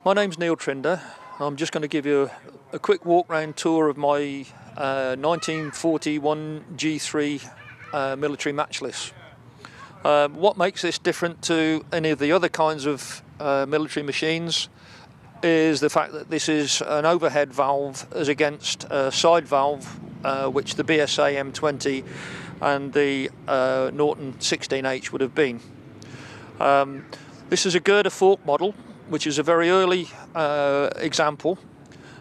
My name's Neil Trinder. I'm just going to give you a quick walk round tour of my 1941 G3 military matchless. What makes this different to any of the other kinds of military machines is the fact that this is an overhead valve as against a side valve which the BSA M20 and the Norton 16H would have been. This is a girder fork model, which is a very early example.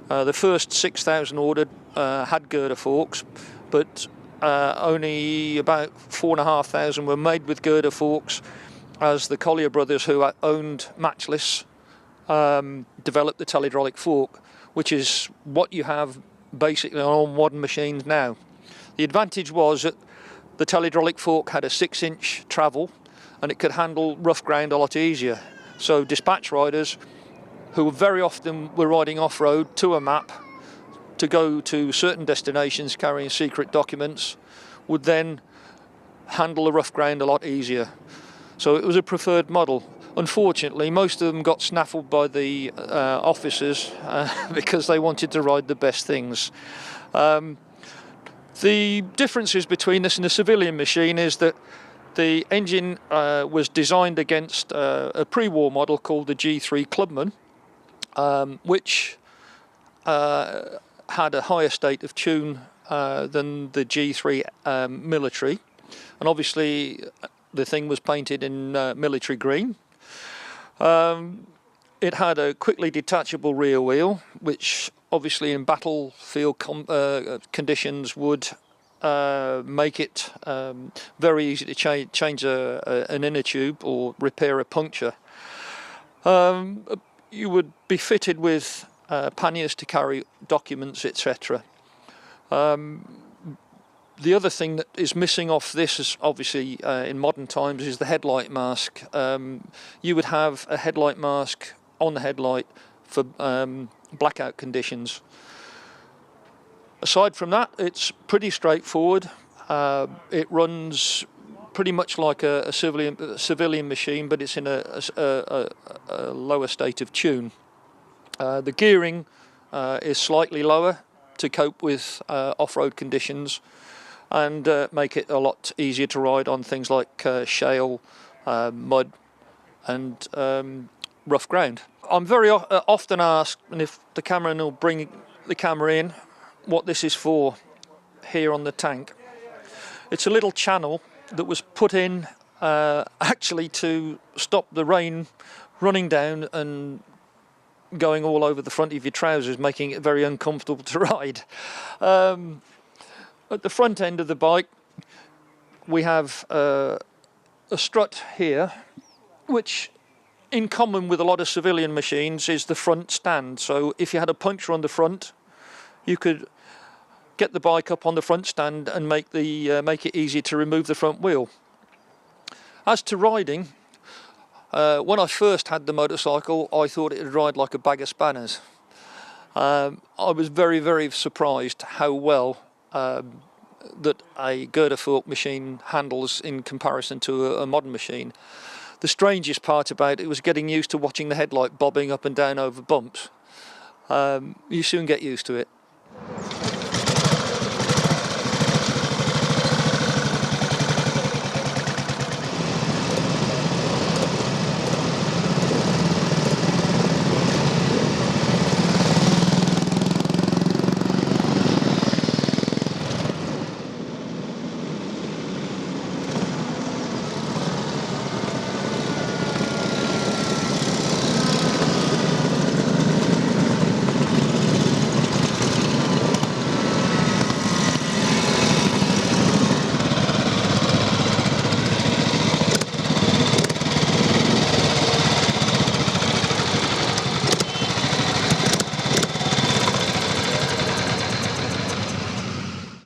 The first 6,000 ordered had girder forks, but only about 4,500 were made with girder forks, as the Collier brothers, who owned Matchless, developed the telehydraulic fork, which is what you have basically on all modern machines now. The advantage was that the telehydraulic fork had a 6-inch travel and it could handle rough ground a lot easier. So dispatch riders, who very often were riding off-road to a map to go to certain destinations carrying secret documents, would then handle the rough ground a lot easier. So it was a preferred model. Unfortunately, most of them got snaffled by the officers because they wanted to ride the best things. The differences between this and a civilian machine is that the engine was designed against a pre-war model called the G3 Clubman, which had a higher state of tune than the G3 military, and obviously the thing was painted in military green. It had a quickly detachable rear wheel, which obviously in battlefield conditions would make it very easy to change an inner tube or repair a puncture. You would be fitted with panniers to carry documents, etc. The other thing that is missing off this, is obviously in modern times, is the headlight mask. You would have a headlight mask on the headlight for blackout conditions. Aside from that, it's pretty straightforward. It runs pretty much like a civilian machine, but it's in a lower state of tune. The gearing is slightly lower to cope with off-road conditions and make it a lot easier to ride on things like shale, mud and rough ground. I'm very often asked, and if the cameraman will bring the camera in, what this is for here on the tank. It's a little channel that was put in actually to stop the rain running down and going all over the front of your trousers, making it very uncomfortable to ride. At the front end of the bike we have a strut here, which in common with a lot of civilian machines is the front stand. So if you had a puncture on the front, you could get the bike up on the front stand and make it easy to remove the front wheel. As to riding, when I first had the motorcycle, I thought it would ride like a bag of spanners. I was very, very surprised how well that a girder fork machine handles in comparison to a modern machine. The strangest part about it was getting used to watching the headlight bobbing up and down over bumps. You soon get used to it.